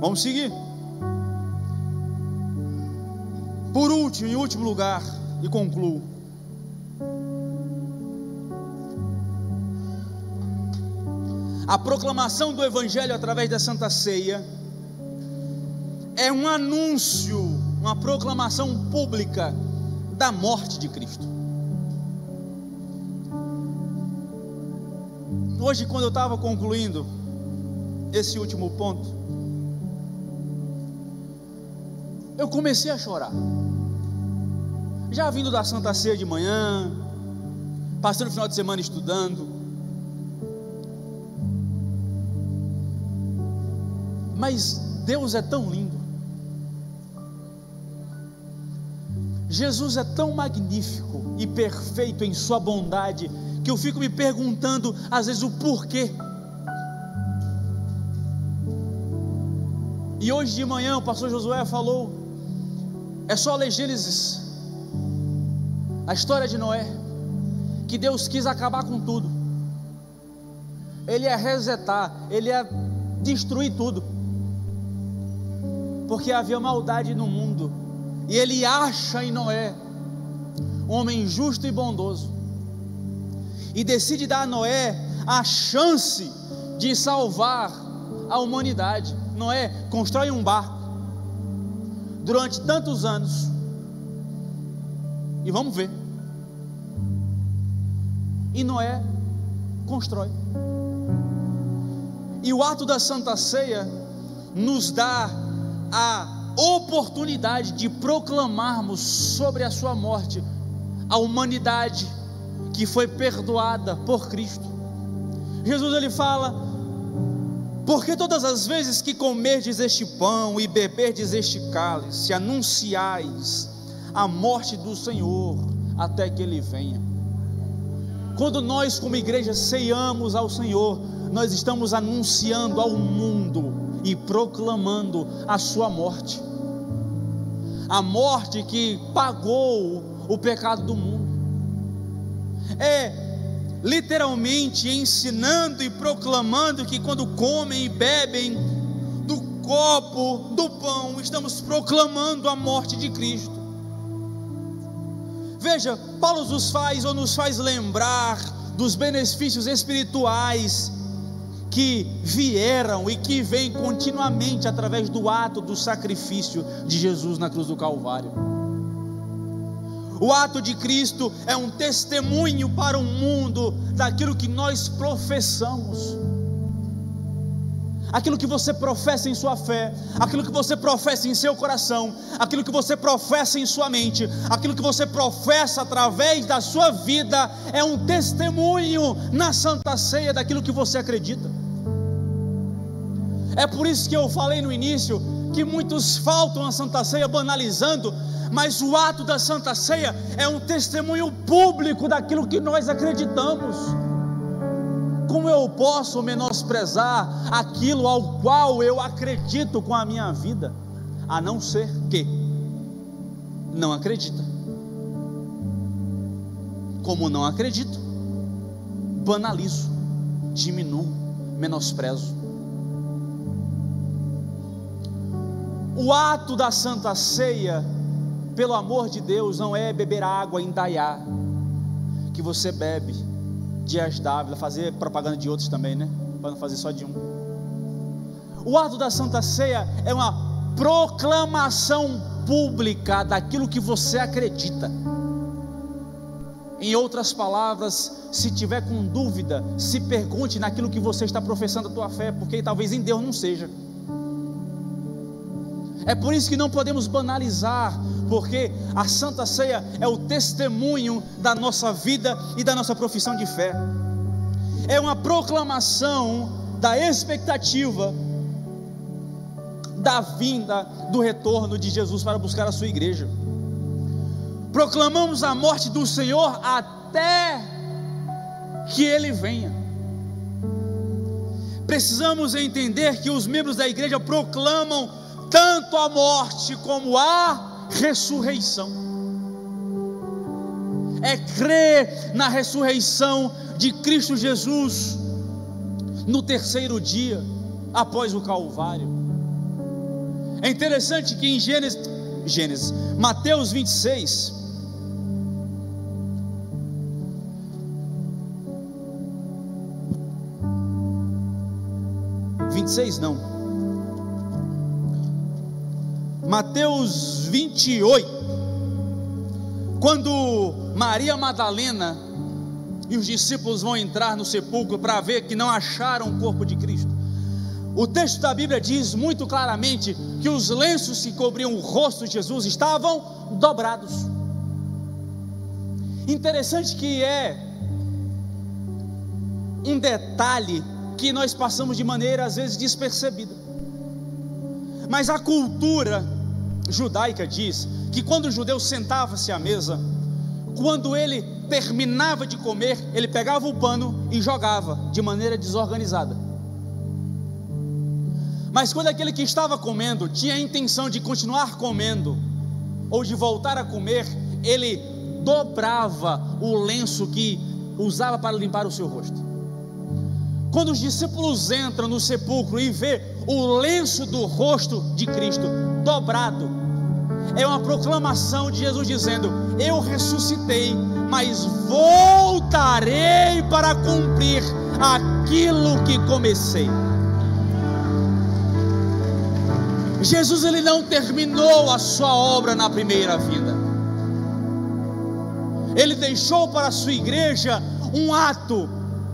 Vamos seguir. Por último, em último lugar, e concluo, a proclamação do Evangelho através da Santa Ceia é um anúncio, uma proclamação pública da morte de Cristo. Hoje, quando eu estava concluindo esse último ponto, eu comecei a chorar. Já vindo da Santa Ceia de manhã, passando o final de semana estudando, mas Deus é tão lindo, Jesus é tão magnífico e perfeito em sua bondade, que eu fico me perguntando às vezes o porquê. E hoje de manhã o pastor Josué falou, é só ler Gênesis, a história de Noé, que Deus quis acabar com tudo, Ele ia resetar, Ele ia destruir tudo, porque havia maldade no mundo, e Ele acha em Noé um homem justo e bondoso, e decide dar a Noé a chance de salvar a humanidade. Noé constrói um barco durante tantos anos, e vamos ver, e Noé constrói, e o ato da Santa Ceia nos dá a oportunidade de proclamarmos sobre a sua morte a humanidade que foi perdoada por Cristo. Jesus ele fala, porque todas as vezes que comerdes este pão e beberdes este cálice, anunciais a morte do Senhor até que Ele venha. Quando nós como igreja ceiamos ao Senhor, nós estamos anunciando ao mundo e proclamando a sua morte, a morte que pagou o pecado do mundo. Literalmente ensinando e proclamando que quando comem e bebem do copo, do pão, estamos proclamando a morte de Cristo. Veja, Paulo nos faz lembrar dos benefícios espirituais que vieram e que vêm continuamente através do ato do sacrifício de Jesus na cruz do Calvário. O ato de Cristo é um testemunho para o mundo daquilo que nós professamos, aquilo que você professa em sua fé, aquilo que você professa em seu coração, aquilo que você professa em sua mente, aquilo que você professa através da sua vida, é um testemunho na Santa Ceia daquilo que você acredita. É por isso que eu falei no início que muitos faltam à Santa Ceia banalizando, mas o ato da Santa Ceia é um testemunho público daquilo que nós acreditamos. Como eu posso menosprezar aquilo ao qual eu acredito com a minha vida, a não ser que não acredita? Como não acredito, banalizo, diminuo, menosprezo. O ato da Santa Ceia, pelo amor de Deus, não é beber água em Dayá, que você bebe Dias d'Ávila, fazer propaganda de outros também, né? Para não fazer só de um. O ato da Santa Ceia é uma proclamação pública daquilo que você acredita. Em outras palavras, se tiver com dúvida, se pergunte naquilo que você está professando a tua fé, porque talvez em Deus não seja. É por isso que não podemos banalizar, porque a Santa Ceia é o testemunho da nossa vida e da nossa profissão de fé. É uma proclamação da expectativa da vinda, do retorno de Jesus para buscar a sua igreja. Proclamamos a morte do Senhor até que Ele venha. Precisamos entender que os membros da igreja proclamam tanto a morte como a ressurreição. É crer na ressurreição de Cristo Jesus no terceiro dia após o Calvário. É interessante que em Mateus 26, Mateus 28, quando Maria Madalena e os discípulos vão entrar no sepulcro para ver que não acharam o corpo de Cristo, o texto da Bíblia diz muito claramente que os lenços que cobriam o rosto de Jesus estavam dobrados. Interessante que é um detalhe que nós passamos de maneira às vezes despercebida, mas a cultura judaica diz que quando o judeu sentava-se à mesa, quando ele terminava de comer, ele pegava o pano e jogava de maneira desorganizada. Mas quando aquele que estava comendo tinha a intenção de continuar comendo ou de voltar a comer, ele dobrava o lenço que usava para limpar o seu rosto. Quando os discípulos entram no sepulcro e vê o lenço do rosto de Cristo dobrado, é uma proclamação de Jesus dizendo: eu ressuscitei, mas voltarei para cumprir aquilo que comecei. Jesus, ele não terminou a sua obra na primeira vinda. Ele deixou para a sua igreja um ato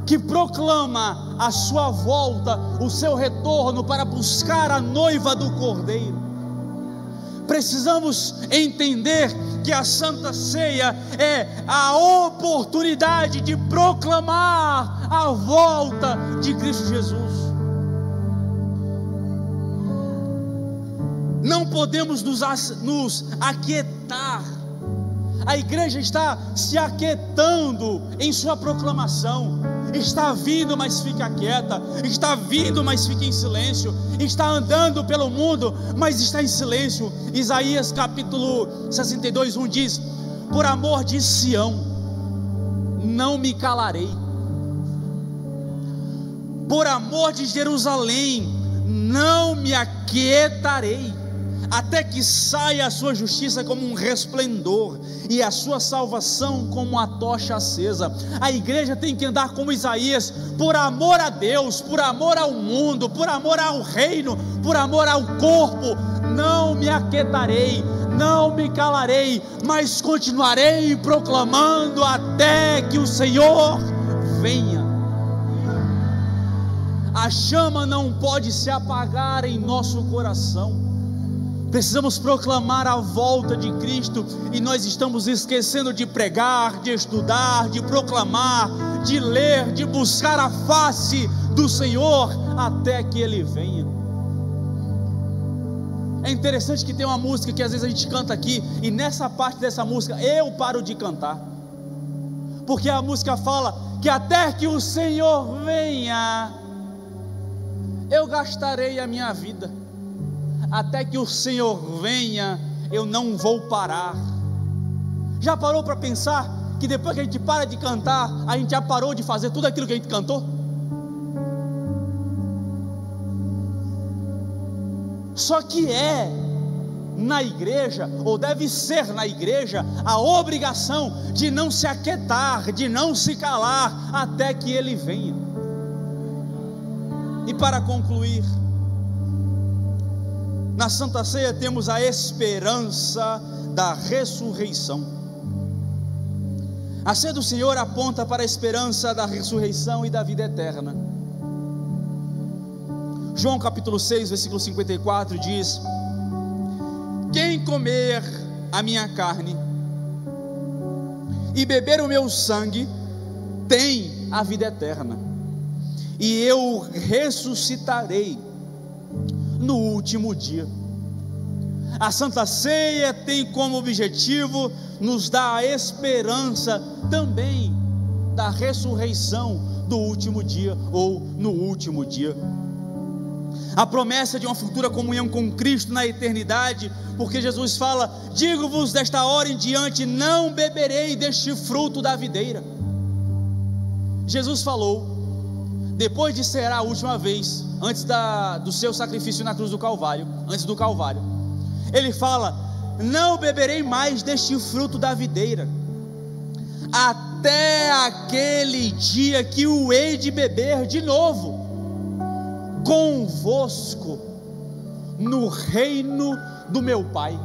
que proclama a sua volta, o seu retorno para buscar a noiva do Cordeiro. Precisamos entender que a Santa Ceia é a oportunidade de proclamar a volta de Cristo Jesus. Não podemos nos aquietar A igreja está se aquietando em sua proclamação. Está vindo, mas fica quieta. Está vindo, mas fica em silêncio. Está andando pelo mundo, mas está em silêncio. Isaías capítulo 62, 1 diz: por amor de Sião, não me calarei. Por amor de Jerusalém, não me aquietarei, até que saia a sua justiça como um resplendor, e a sua salvação como uma tocha acesa. A igreja tem que andar como Isaías, por amor a Deus, por amor ao mundo, por amor ao reino, por amor ao corpo. Não me aquietarei, não me calarei, mas continuarei proclamando até que o Senhor venha. A chama não pode se apagar em nosso coração. Precisamos proclamar a volta de Cristo, e nós estamos esquecendo de pregar, de estudar, de proclamar, de ler, de buscar a face do Senhor até que Ele venha. É interessante que tem uma música que às vezes a gente canta aqui, e nessa parte dessa música eu paro de cantar, porque a música fala que até que o Senhor venha, eu gastarei a minha vida. Até que o Senhor venha, eu não vou parar. Já parou para pensar que depois que a gente para de cantar, a gente já parou de fazer tudo aquilo que a gente cantou? Só que é na igreja, ou deve ser na igreja, a obrigação de não se aquietar, de não se calar, até que Ele venha. E para concluir, na Santa Ceia temos a esperança da ressurreição. A ceia do Senhor aponta para a esperança da ressurreição e da vida eterna. João capítulo 6, versículo 54 diz: quem comer a minha carne e beber o meu sangue tem a vida eterna, e eu ressuscitarei no último dia. A Santa Ceia tem como objetivo nos dar a esperança também da ressurreição do último dia, ou no último dia. A promessa de uma futura comunhão com Cristo na eternidade, porque Jesus fala: digo-vos, desta hora em diante não beberei deste fruto da videira. Jesus falou, depois de ser a última vez, antes do seu sacrifício na cruz do Calvário, antes do Calvário, Ele fala: não beberei mais deste fruto da videira, até aquele dia que o hei de beber de novo, convosco, no reino do meu Pai.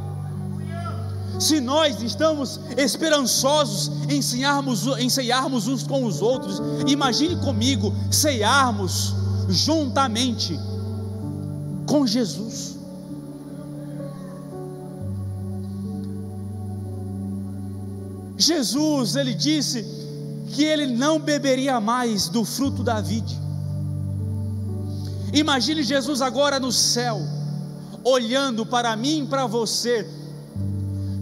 Se nós estamos esperançosos em ceiarmos uns com os outros, imagine comigo ceiarmos juntamente com Jesus. Jesus, Ele disse que Ele não beberia mais do fruto da vide. Imagine Jesus agora no céu, olhando para mim e para você,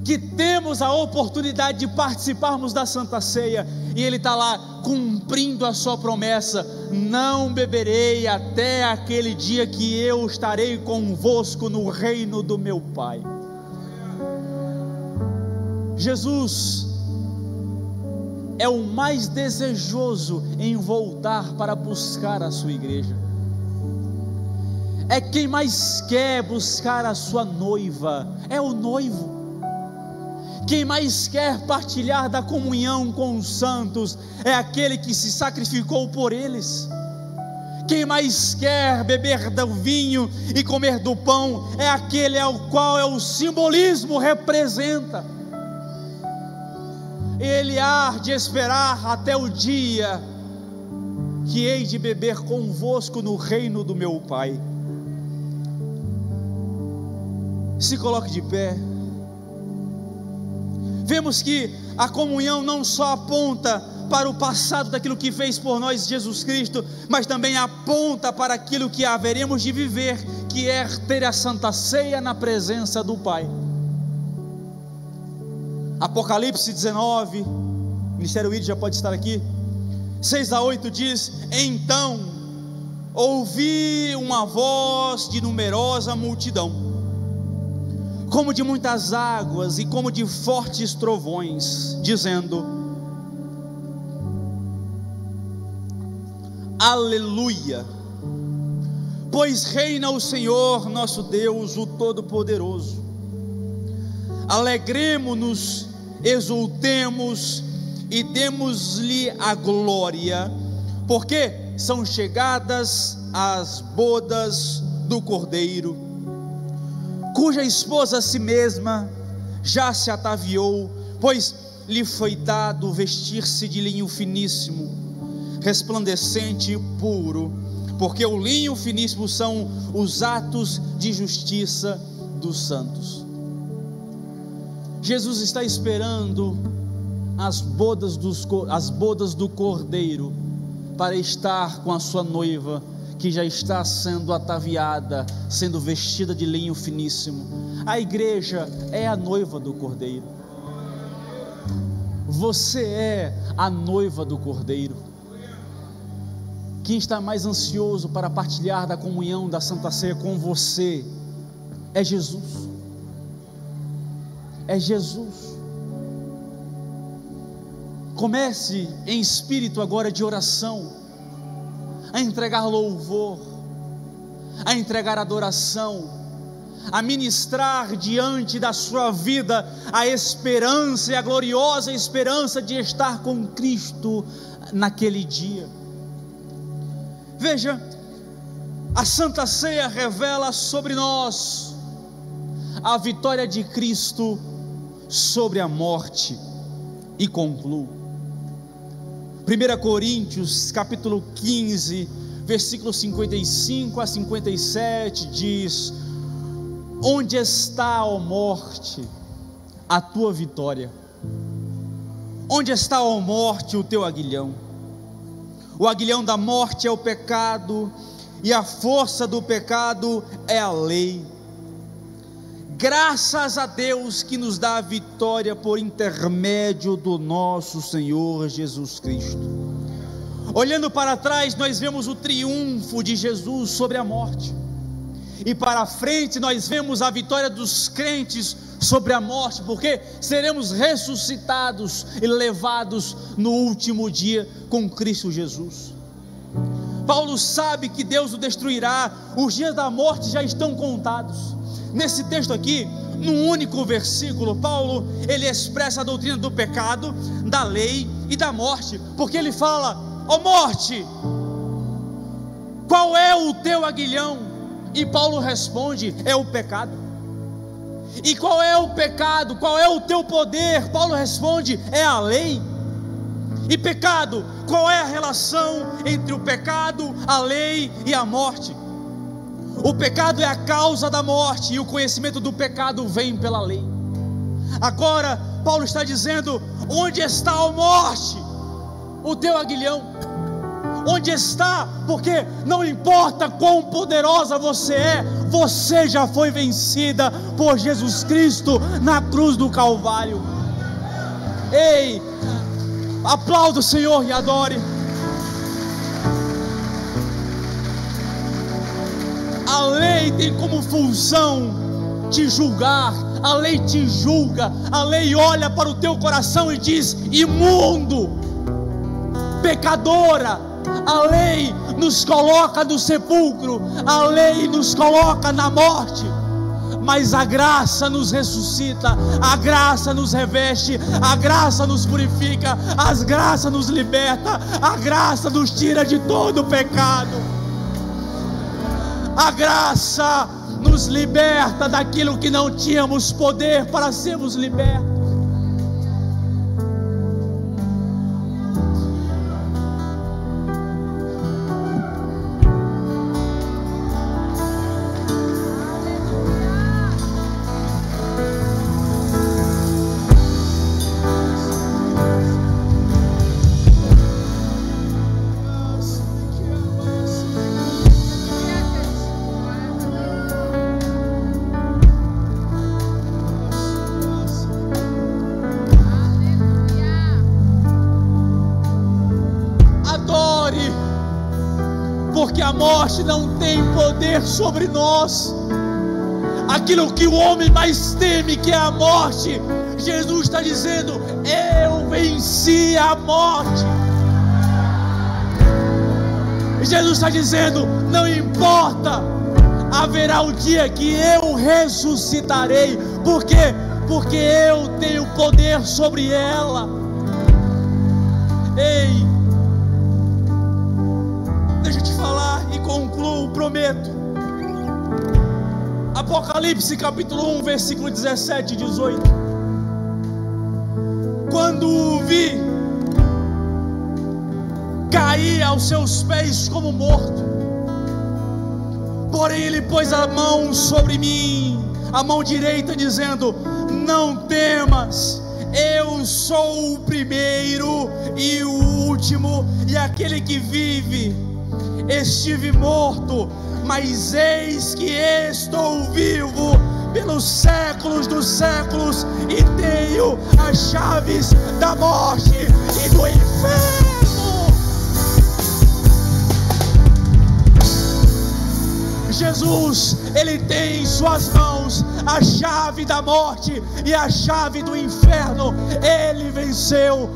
que temos a oportunidade de participarmos da Santa Ceia, e Ele está lá cumprindo a sua promessa: não beberei até aquele dia que eu estarei convosco no reino do meu Pai. Jesus é o mais desejoso em voltar para buscar a sua igreja, é quem mais quer buscar a sua noiva, é o noivo. Quem mais quer partilhar da comunhão com os santos é aquele que se sacrificou por eles. Quem mais quer beber do vinho e comer do pão é aquele ao qual o simbolismo representa. Ele há de esperar até o dia que hei de beber convosco no reino do meu Pai. Se coloque de pé. Vemos que a comunhão não só aponta para o passado daquilo que fez por nós Jesus Cristo, mas também aponta para aquilo que haveremos de viver, que é ter a Santa Ceia na presença do Pai. Apocalipse 19, Ministério ID já pode estar aqui, 6-8 diz: então ouvi uma voz de numerosa multidão, como de muitas águas e como de fortes trovões, dizendo: aleluia, pois reina o Senhor nosso Deus, o Todo-Poderoso. Alegremo-nos, exultemos e demos-lhe a glória, porque são chegadas as bodas do Cordeiro, cuja esposa a si mesma já se ataviou, pois lhe foi dado vestir-se de linho finíssimo, resplandecente e puro, porque o linho finíssimo são os atos de justiça dos santos. Jesus está esperando as bodas do Cordeiro para estar com a sua noiva, que já está sendo ataviada, sendo vestida de linho finíssimo. A igreja é a noiva do Cordeiro. Você é a noiva do Cordeiro. Quem está mais ansioso para partilhar da comunhão da Santa Ceia com você é Jesus. É Jesus. Comece em espírito agora de oração, a entregar louvor, a entregar adoração, a ministrar diante da sua vida a esperança e a gloriosa esperança de estar com Cristo naquele dia. Veja, a Santa Ceia revela sobre nós a vitória de Cristo sobre a morte. E concluo. 1 Coríntios capítulo 15, versículos 55 a 57 diz: onde está, ó morte, a tua vitória? Onde está, ó morte, o teu aguilhão? O aguilhão da morte é o pecado, e a força do pecado é a lei. Graças a Deus que nos dá a vitória por intermédio do nosso Senhor Jesus Cristo. Olhando para trás, nós vemos o triunfo de Jesus sobre a morte, e para frente nós vemos a vitória dos crentes sobre a morte, porque seremos ressuscitados e levados no último dia com Cristo Jesus. Paulo sabe que Deus o destruirá, os dias da morte já estão contados. Nesse texto aqui, num único versículo, Paulo, ele expressa a doutrina do pecado, da lei e da morte, porque ele fala: ó morte, qual é o teu aguilhão? E Paulo responde: é o pecado. E qual é o pecado? Qual é o teu poder? Paulo responde: é a lei. E pecado, qual é a relação entre o pecado, a lei e a morte? O pecado é a causa da morte, e o conhecimento do pecado vem pela lei. Agora Paulo está dizendo: onde está, a morte, o teu aguilhão? Onde está? Porque não importa quão poderosa você já foi vencida por Jesus Cristo na cruz do Calvário. Ei, aplauda o Senhor e adore. A lei tem como função te julgar, a lei te julga, a lei olha para o teu coração e diz: imundo, pecadora. A lei nos coloca no sepulcro, a lei nos coloca na morte, mas a graça nos ressuscita, a graça nos reveste, a graça nos purifica, a graça nos liberta, a graça nos tira de todo o pecado. A graça nos liberta daquilo que não tínhamos poder para sermos libertos. morte não tem poder sobre nós. Aquilo que o homem mais teme, que é a morte, Jesus está dizendo: eu venci a morte. Jesus está dizendo: não importa, haverá o dia que eu ressuscitarei. Por quê? Porque eu tenho poder sobre ela. Ei, deixa eu te falar e concluo, prometo. Apocalipse capítulo 1, versículo 17 e 18. Quando o vi, caí aos seus pés como morto. Porém ele pôs a mão sobre mim, a mão direita, dizendo: não temas, eu sou o primeiro e o último, e aquele que vive. Estive morto, mas eis que estou vivo pelos séculos dos séculos, e tenho as chaves da morte e do inferno. Jesus, ele tem em suas mãos a chave da morte e a chave do inferno. Ele venceu,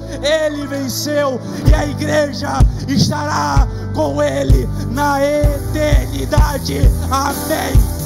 e a igreja estará com ele na eternidade. Amém.